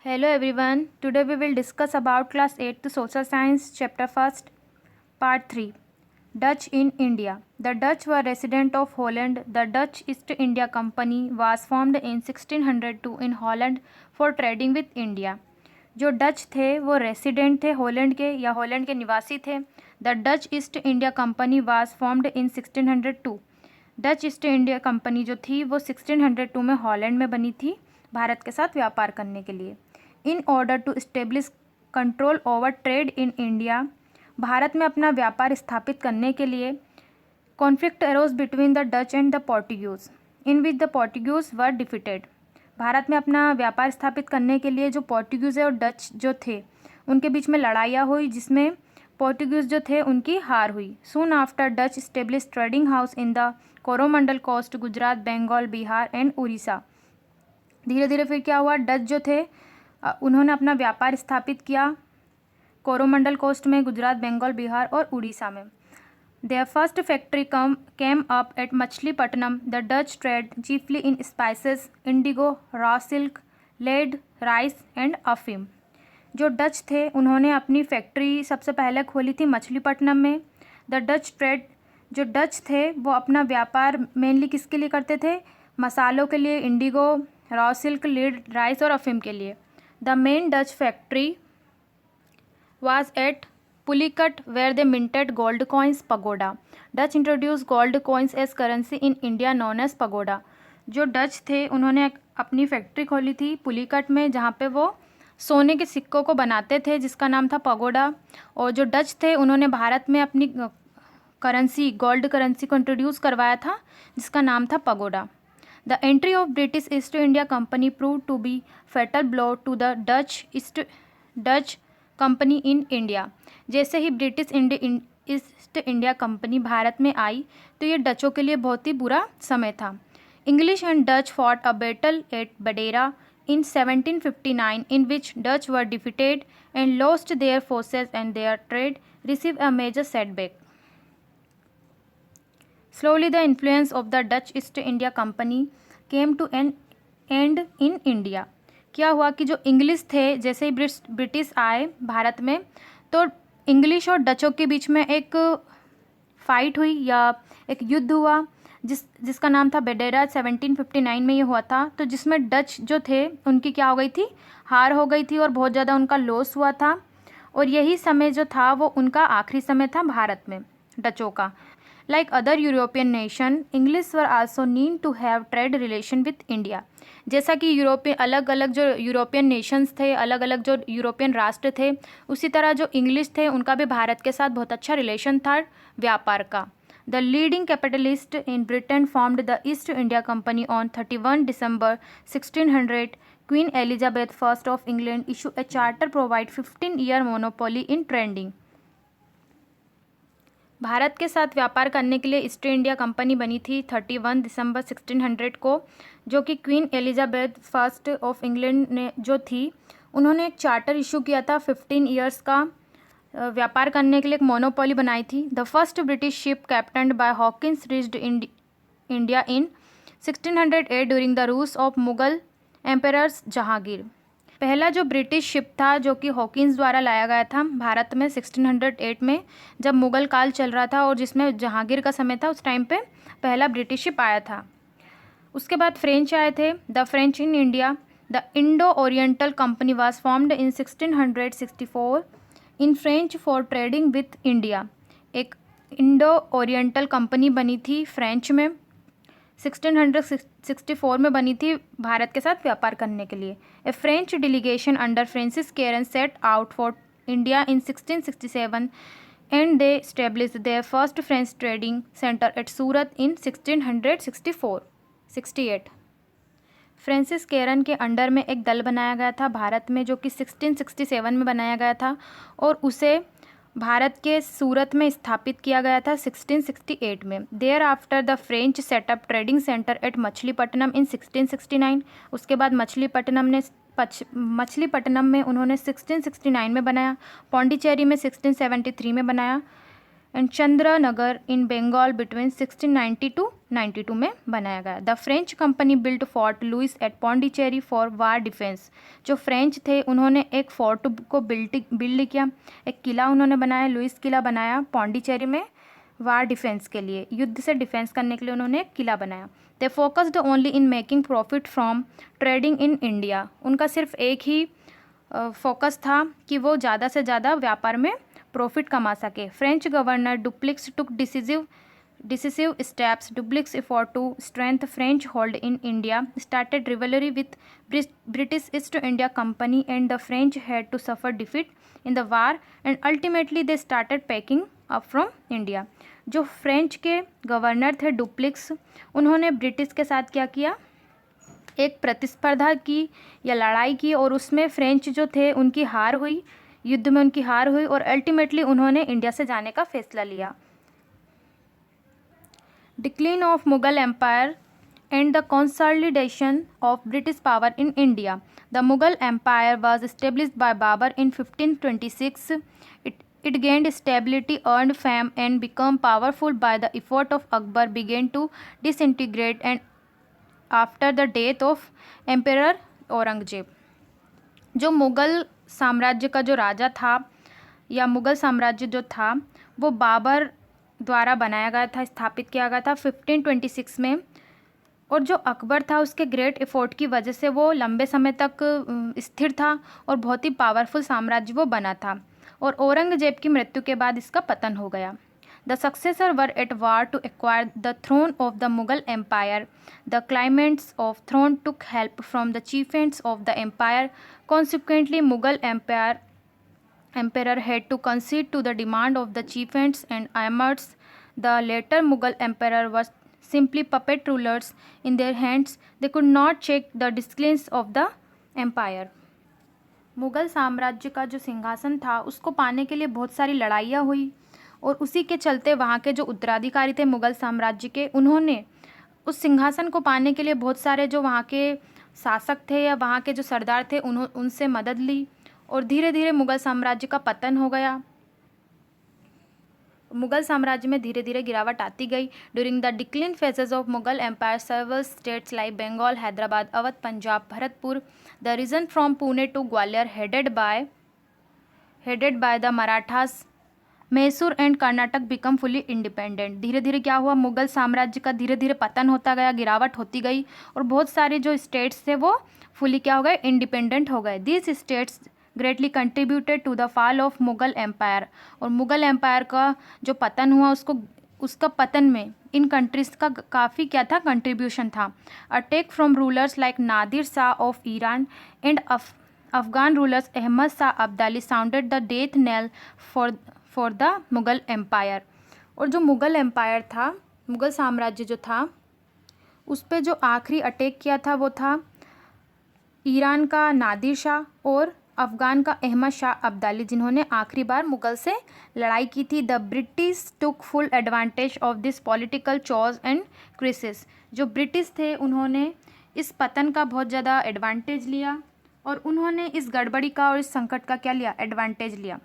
Hello everyone. Today we will discuss about class 8th social science chapter 1st part 3 Dutch in India. The Dutch were resident of Holland. The Dutch East India Company was formed in 1602 in Holland for trading with India. जो Dutch थे वो resident थे Holland के या Holland के निवासी थे. The Dutch east India company was formed in 1602. Dutch east India company जो थी वो 1602 में हॉलैंड में बनी थी भारत के साथ व्यापार करने के लिए. In order to establish control over trade in India, Bharat में अपना व्यापार स्थापित करने के लिए conflict arose between the Dutch and the Portuguese in which the Portuguese were defeated. Bharat में अपना व्यापार स्थापित करने के लिए जो पोर्टुगीज और डच जो थे उनके बीच में लड़ाइयाँ हुई जिसमें पोर्टुगीज जो थे उनकी हार हुई. Soon after Dutch establish trading house in the Coromandel coast, Gujarat, Bengal, Bihar and Orissa. धीरे धीरे फिर क्या हुआ, डच जो थे उन्होंने अपना व्यापार स्थापित किया कोरोमंडल कोस्ट में, गुजरात, बंगाल, बिहार और उड़ीसा में. Their first factory came up at Machilipatnam. The Dutch trade chiefly in spices, indigo, raw silk, lead, rice and अफीम. जो डच थे उन्होंने अपनी फैक्ट्री सबसे पहले खोली थी मछलीपट्टनम में. द डच ट्रेड जो डच थे वो अपना व्यापार मेनली किसके लिए करते थे, मसालों के लिए, Indigo, raw silk, lead, rice और अफीम के लिए. The main Dutch factory was at Pulicat where they minted gold coins. Pagoda. Dutch introduced gold coins as currency in India known as pagoda. जो डच थे उन्होंने अपनी फैक्ट्री खोली थी पुलिकट में जहाँ पे वो सोने के सिक्कों को बनाते थे जिसका नाम था पगोडा. और जो डच थे उन्होंने भारत में अपनी करेंसी गोल्ड करेंसी को इंट्रोड्यूस करवाया था जिसका नाम था pagoda. The entry of British East India Company proved to be fatal blow to the Dutch Company in India. जैसे ही British East India Company Bharat में आई तो ये डचों के लिए बहुत ही बुरा समय था. English and Dutch fought a battle eight Badera in 1759 in which Dutch were defeated and lost their forces and their trade received a major setback. Slowly the influence of the Dutch East India Company came to an end in India. क्या हुआ कि जो English थे जैसे ही British आए भारत में तो इंग्लिश और डचों के बीच में एक फाइट हुई या एक युद्ध हुआ जिसका नाम था बेडेरा. 1759 में ये हुआ था तो जिसमें डच जो थे उनकी क्या हो गई थी, हार हो गई थी और बहुत ज़्यादा उनका लॉस हुआ था. और यही समय जो था वो उनका आखिरी समय था भारत में डचों का. Like other European nation, English were also known to have trade relation with India. जैसा कि यूरोपियन अलग अलग जो यूरोपियन नेशंस थे, अलग अलग जो यूरोपियन राष्ट्र थे, उसी तरह जो इंग्लिश थे उनका भी भारत के साथ बहुत अच्छा रिलेशन था व्यापार का. The leading capitalist in Britain formed the East India Company on 31 December 1600. Queen Elizabeth I of England issued a charter provide 15-year monopoly in trading. Bharat के साथ व्यापार करने के लिए ईस्ट इंडिया कंपनी बनी थी 31 दिसंबर 1600 को, जो कि queen Elizabeth first of England ने जो थी उन्होंने एक चार्टर इशू किया था 15 ईयर्स का व्यापार करने के लिए, एक मोनोपोली बनाई थी. The first British ship captained by Hawkins reached India in 1608 during the rules of Mughal emperors Jahangir. पहला जो ब्रिटिश शिप था जो कि हॉकिंस द्वारा लाया गया था भारत में 1608 में जब मुगल काल चल रहा था और जिसमें जहांगीर का समय था, उस टाइम पे पहला ब्रिटिश शिप आया था. उसके बाद फ्रेंच आए थे. The French in India. The Indo oriental company was formed in 1664 in French for trading with India. एक इंडो ओरिएंटल कंपनी बनी थी फ्रेंच में 1664 में बनी थी भारत के साथ व्यापार करने के लिए. A French delegation under Francis Caron set out for India in 1667 and they established their first French trading centre at Surat in 1668. Francis Caron के अंडर में एक दल बनाया गया था भारत में जो कि 1667 में बनाया गया था और उसे भारत के सूरत में स्थापित किया गया था 1668 में. Thereafter the French setup trading centre at Machilipatnam in 1669. उसके बाद मछलीपट्टनम में उन्होंने 1669 में बनाया, पौंडीचेरी में 1673 में बनाया and Chandannagar in Bengal between 1690 to 1592 में बनाया गया। The French company built fort Louis at Pondicherry for war defence. जो फ्रेंच थे उन्होंने एक फोर्ट को बिल्ड किया, एक किला उन्होंने बनाया, लुइस किला बनाया पौंडीचेरी में वार डिफेंस के लिए, युद्ध से डिफेंस करने के लिए उन्होंने एक किला बनाया। They focused only in making profit from trading in India. उनका सिर्फ एक ही फोकस था कि वो ज़्यादा से ज़्यादा व्यापार में प्रॉफिट कमा सके। French governor duplex took decisive steps. Dupleix effort to strengthen French hold in India started rivalry with British East India Company, and the French had to suffer defeat in the war, and ultimately they started packing up from India. जो French के governor थे duplex, उन्होंने British के साथ क्या किया, एक प्रतिस्पर्धा की या लड़ाई की, और उसमें फ्रेंच जो थे उनकी हार हुई, युद्ध में उनकी हार हुई, और अल्टीमेटली उन्होंने इंडिया से जाने का फैसला लिया। Decline of Mughal Empire and the consolidation of British power in India. The Mughal Empire was established by Babur in 1526. It gained stability, earned fame, and became powerful by the effort of Akbar began to disintegrate and after the death of Emperor Aurangzeb. जो मुग़ल साम्राज्य का जो राजा था या मुग़ल साम्राज्य जो था वो बाबर द्वारा बनाया गया था, स्थापित किया गया था 1526 में, और जो अकबर था उसके ग्रेट एफर्ट की वजह से वो लंबे समय तक स्थिर था और बहुत ही पावरफुल साम्राज्य वो बना था, और औरंगजेब की मृत्यु के बाद इसका पतन हो गया। The successor were at war to acquire the throne of the Mughal empire. The claimants of throne took help from the chieftains of the empire. Consequently Mughal emperor had to concede to the demand of the chieftains and emirs. The later Mughal emperor was simply puppet rulers in their hands. They could not check the decline of the empire. Mughal साम्राज्य का जो सिंहासन था उसको पाने के लिए बहुत सारी लड़ाइयाँ हुई, और उसी के चलते वहाँ के जो उत्तराधिकारी थे मुग़ल साम्राज्य के, उन्होंने उस सिंहासन को पाने के लिए बहुत सारे जो वहाँ के शासक थे या वहाँ के जो सरदार थे उनसे मदद ली, और धीरे धीरे मुग़ल साम्राज्य का पतन हो गया। मुग़ल साम्राज्य में धीरे धीरे गिरावट आती गई। During the decline phases of Mughal empire several states like Bengal, Hyderabad, Awadh, Punjab, Bharatpur, the region from Pune to Gwalior headed by the Marathas, Mysore and Karnataka become fully independent. धीरे धीरे क्या हुआ, मुग़ल साम्राज्य का धीरे धीरे पतन होता गया, गिरावट होती गई, और बहुत सारे जो स्टेट्स थे वो फुली क्या हो गए, इंडिपेंडेंट हो गए। These states greatly contributed to the fall of Mughal empire. और मुग़ल एम्पायर का जो पतन हुआ उसका पतन में इन कंट्रीज़ का काफ़ी क्या था, कंट्रीब्यूशन था। Attack from rulers like Nadir Shah of Iran and Afghan rulers Ahmad Shah Abdali sounded the death nail for the Mughal empire. और जो मुग़ल एम्पायर था, मुग़ल साम्राज्य जो था, उस पर जो आखिरी अटैक किया था वो था ईरान का नादिर शाह और अफ़गान का अहमद शाह अब्दाली, जिन्होंने आखिरी बार मुग़ल से लड़ाई की थी। The British took full advantage of this political chaos and crisis. जो ब्रिटिश थे उन्होंने इस पतन का बहुत ज़्यादा एडवांटेज लिया, और उन्होंने इस गड़बड़ी का और इस संकट का क्या लिया, एडवांटेज लिया।